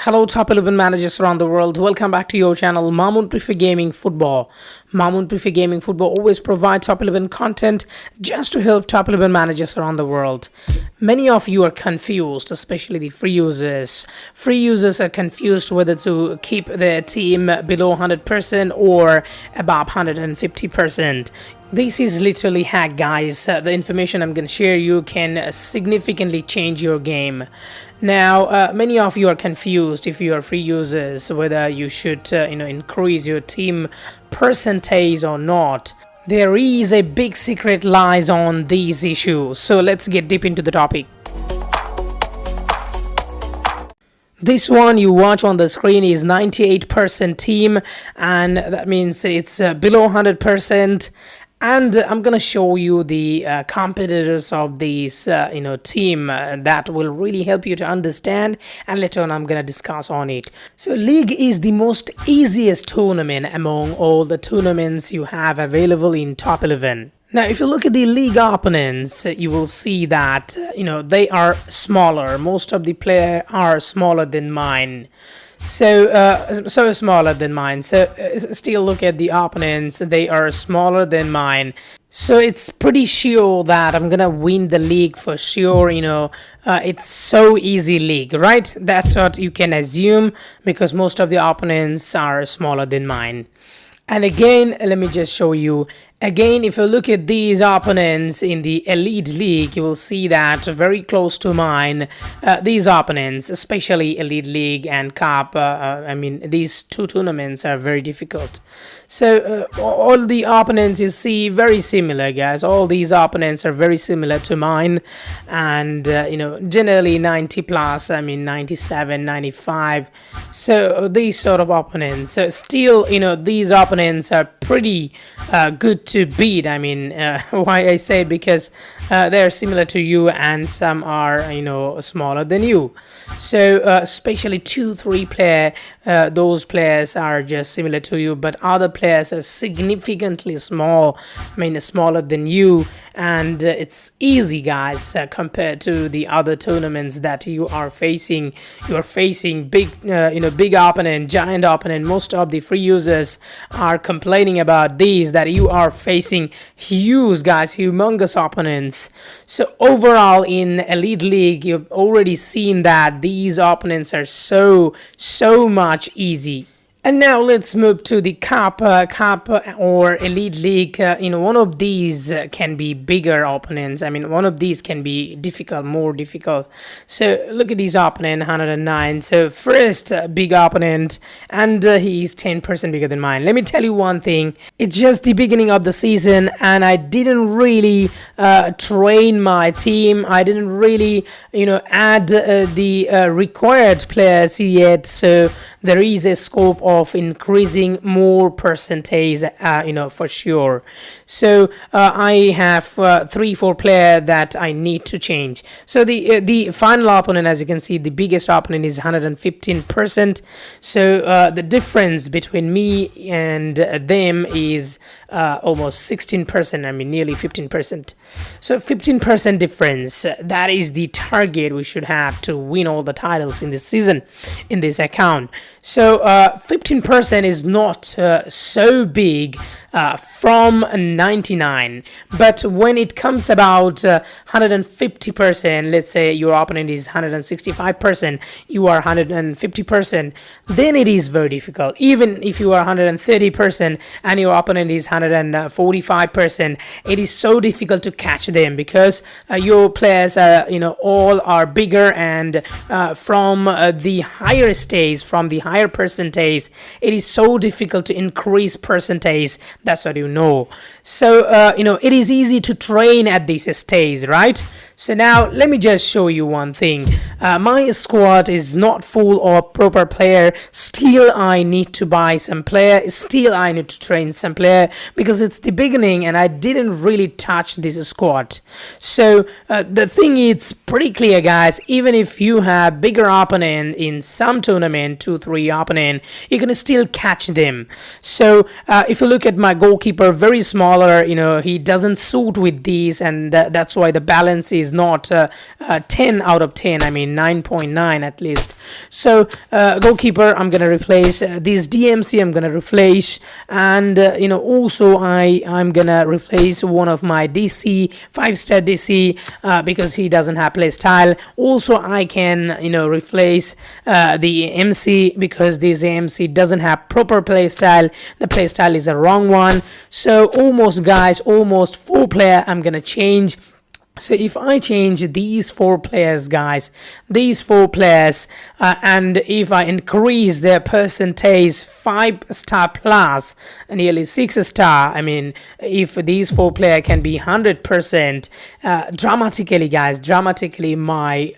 Hello, top 11 managers around the world. Welcome back to your channel, Mamun Prefer Gaming Football. Mamun Prefer Gaming Football always provides top 11 content just to help top 11 managers around the world. Many of you are confused, especially the free users. Free users are confused whether to keep their team below 100% or above 150%. This is literally hack, guys. The information I'm going to share you can significantly change your game. Now, many of you are confused if you are free users whether you should increase your team percentage or not. There is a big secret lies on these issues. So let's get deep into the topic. This one you watch on the screen is 98% team, and that means it's below 100%. And I'm gonna show you the competitors of this team that will really help you to understand, and later on I'm gonna discuss on it. So league is the most easiest tournament among all the tournaments you have available in top 11. Now, if you look at the league opponents, you will see that they are smaller. Most of the players are smaller than mine. So smaller than mine. So still look at the opponents, they are smaller than mine. So it's pretty sure that I'm gonna win the league for sure. It's so easy league, right? That's what you can assume because most of the opponents are smaller than mine. And again, let me just show you. Again, if you look at these opponents in the Elite League, you will see that very close to mine, these opponents, especially Elite League and Cup, these two tournaments are very difficult. So all the opponents you see very similar, guys. All these opponents are very similar to mine, and generally 90 plus, 97, 95. So these sort of opponents. So still, these opponents are pretty good to beat. Why I say, because they're similar to you and some are smaller than you. So especially 2-3 player, those players are just similar to you, but other players are significantly smaller than you, and it's easy, guys, compared to the other tournaments that you are facing. You are facing big opponent, giant opponent. Most of the free users are complaining about these, that you are facing huge, guys, humongous opponents. So overall in Elite League, you've already seen that these opponents are so much easy. And now let's move to the Cup or Elite League. One of these can be bigger opponents. One of these can be more difficult. So look at these opponent, 109. So first big opponent, and he's 10% bigger than mine. Let me tell you one thing. It's just the beginning of the season, and I didn't really train my team. I didn't really, add the required players yet. So there is a scope of increasing more percentage, for sure. So I have 3-4 player that I need to change. So the final opponent, as you can see, the biggest opponent is 115%. So the difference between me and them is almost 16%. Nearly 15%. So 15% difference. That is the target we should have to win all the titles in this season, in this account. So 15% is not so big from 99, but when it comes about 150%, let's say your opponent is 165%, you are 150%, then it is very difficult. Even if you are 130% and your opponent is 145%, it is so difficult to catch them because your players are all are bigger, and from the higher stage, from the higher percentage, it is so difficult to increase percentage. That's what you know. So it is easy to train at this stage, right? So now let me just show you one thing. My squad is not full of proper player. Still I need to buy some player. Still I need to train some player because it's the beginning and I didn't really touch this squad. So the thing is pretty clear, guys. Even if you have bigger opponent in some tournament, 2-3 opponent, you can still catch them. So if you look at my goalkeeper, very smaller, he doesn't suit with these, and that's why the balance is is not 10 out of 10. I mean 9.9 at least. So goalkeeper, I'm gonna replace this DMC. I'm gonna replace, and also I'm gonna replace one of my DC 5-star DC because he doesn't have play style. Also, I can replace the MC because this MC doesn't have proper play style. The play style is a wrong one. So almost, guys, almost 4 player I'm gonna change. So if I change these 4 players, guys, these 4 players, and if I increase their percentage 5-star plus, nearly 6-star, I mean, if these 4 players can be 100%, dramatically, guys, dramatically, my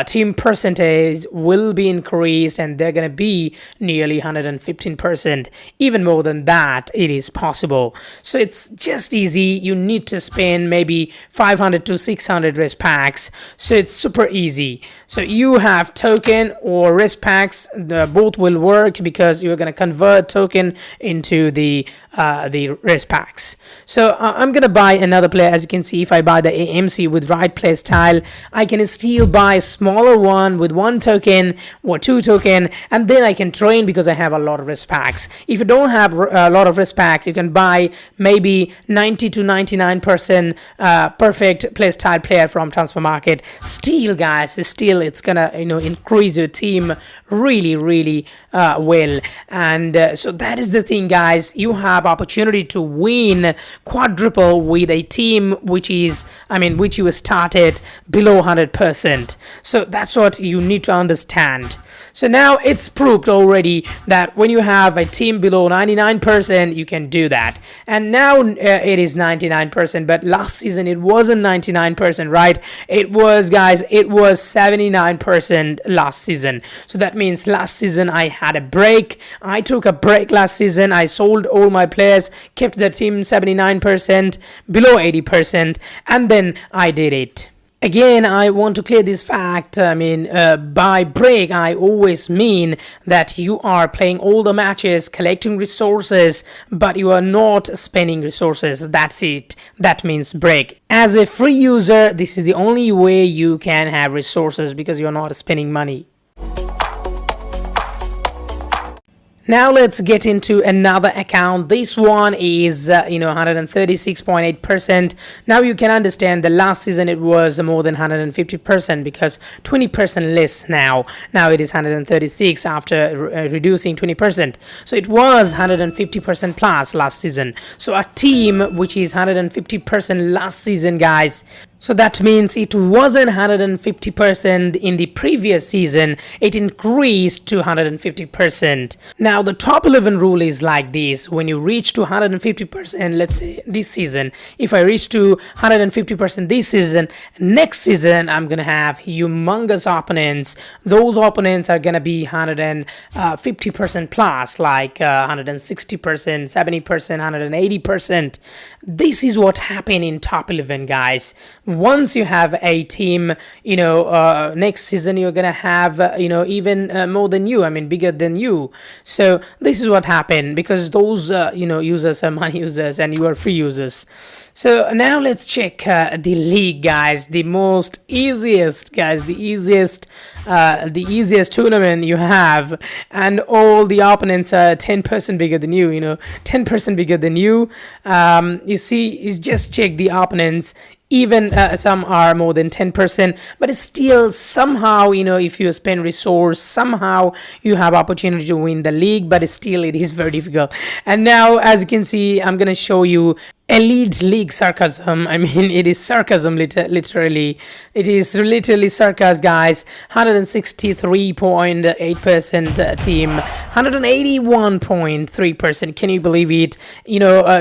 team percentage will be increased, and they're gonna be nearly 115%. Even more than that, it is possible. So it's just easy. You need to spend maybe 500 to 600 risk packs, so it's super easy. So you have token or risk packs, both will work because you're going to convert token into the risk packs. So I'm gonna buy another player. As you can see, if I buy the AMC with right play style, I can still buy a smaller one with 1 token or 2 token, and then I can train because I have a lot of risk packs. If you don't have a lot of risk packs, you can buy maybe 90 to 99% perfect play style player from transfer market. Still, guys, still it's gonna increase your team really well. And so that is the thing, guys. You have opportunity to win quadruple with a team which you started below 100%. So that's what you need to understand. So now it's proved already that when you have a team below 99%, you can do that. And now it is 99%, but last season it wasn't 99%, right? It was, guys, it was 79% last season. So that means last season I had a break. I took a break last season. I sold all my players, kept the team 79%, below 80%, and then I did it. Again, I want to clear this fact. By break, I always mean that you are playing all the matches, collecting resources, but you are not spending resources. That's it. That means break. As a free user, this is the only way you can have resources because you're not spending money. Now let's get into another account. This one is 136.8%. Now you can understand the last season it was more than 150% because 20% less now. Now it is 136 after reducing 20%. So it was 150% plus last season. So a team which is 150% last season, guys. So that means it wasn't 150% in the previous season, it increased to 150%. Now the top 11 rule is like this: when you reach to 150%, let's say this season, if I reach to 150% this season, next season I'm gonna have humongous opponents. Those opponents are gonna be 150% plus, like 160%, 70%, 180%. This is what happened in top 11, guys. Once you have a team, next season you're gonna have even more than you, bigger than you. So this is what happened because those users are money users and you are free users. So now let's check the league, guys. The easiest tournament you have, and all the opponents are 10% bigger than you. 10% bigger than you. You see, you just check the opponents. Even some are more than 10%, but it's still somehow, if you spend resource, somehow you have opportunity to win the league, but still it is very difficult. And now, as you can see, I'm gonna show you Elite League sarcasm. It is sarcasm, literally. It is literally sarcasm, guys. 163.8% team, 181.3%. Can you believe it?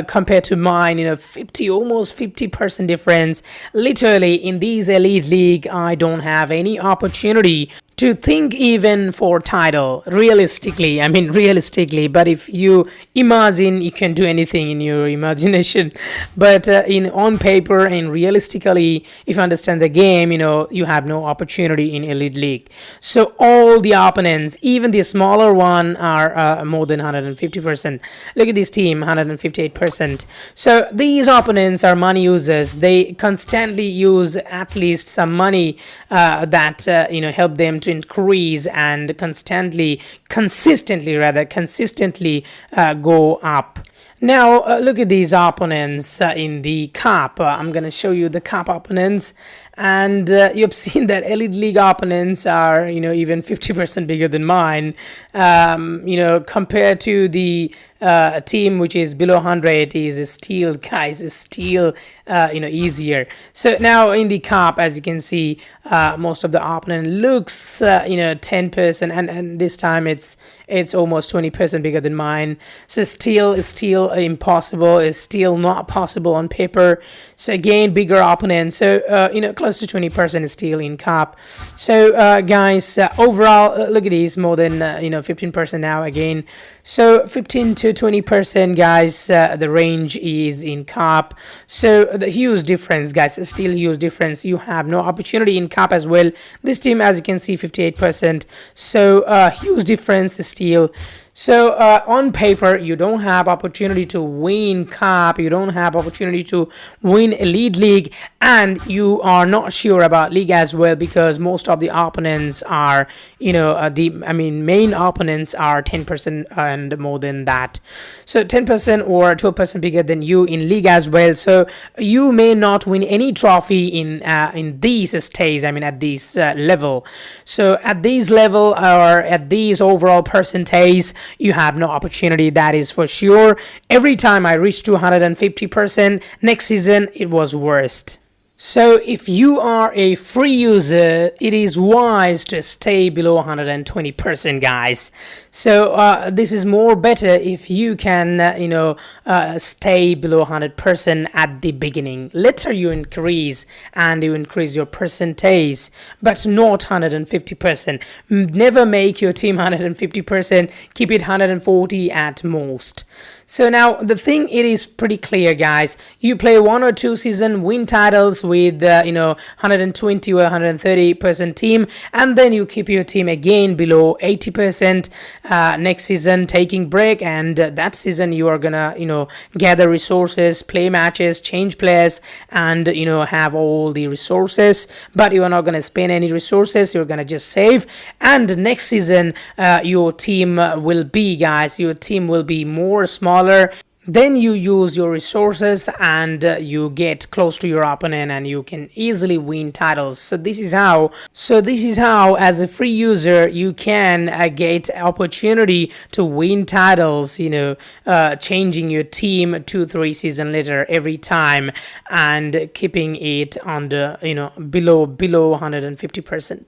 Compared to mine, almost 50% difference. Literally, in these Elite League, I don't have any opportunity to think even for title realistically. I mean realistically, but if you imagine, you can do anything in your imagination. But in on paper and realistically, if you understand the game, you have no opportunity in Elite League. So all the opponents, even the smaller one, are more than 150%. Look at this team, 158%. So these opponents are money users. They constantly use at least some money that help them to increase and consistently go up. Now look at these opponents in the cup. I'm gonna show you the cup opponents, and you've seen that Elite League opponents are even 50% bigger than mine. Compared to the team which is below 100, is still, guys, is still easier. So now in the cup, as you can see, most of the opponent looks 10%, and this time it's almost 20% bigger than mine. So still impossible. It's still not possible on paper. So again, bigger opponent. So close to 20% is still in cup. So guys, overall, look at these, more than 15% now again. So 15 to 20%, guys, the range is in cup. So the huge difference, guys, is still huge difference. You have no opportunity in cup as well. This team, as you can see, 58%. So huge difference still. So on paper, you don't have opportunity to win cup, you don't have opportunity to win Elite League, and you are not sure about league as well, because most of the opponents are main opponents are 10% and more than that. So 10% or 12% bigger than you in league as well. So you may not win any trophy in these stages, I mean at this level. So at these level, or at these overall percentage, you have no opportunity, that is for sure. Every time I reach 250%, next season it was worst. So if you are a free user, it is wise to stay below 120%, guys. So this is more better if you can stay below 100% at the beginning. Later you increase your percentage, but not 150%. Never make your team 150%. Keep it 140 at most. So now the thing, it is pretty clear, guys. You play 1 or 2 season, win titles with 120 or 130% team, and then you keep your team again below 80% next season, taking break, and that season you are gonna gather resources, play matches, change players, and have all the resources, but you are not gonna spend any resources. You're gonna just save, and next season your team will be more small. Then you use your resources and you get close to your opponent and you can easily win titles. So this is how as a free user you can get opportunity to win titles, changing your team 2-3 season later every time, and keeping it on the below 150%.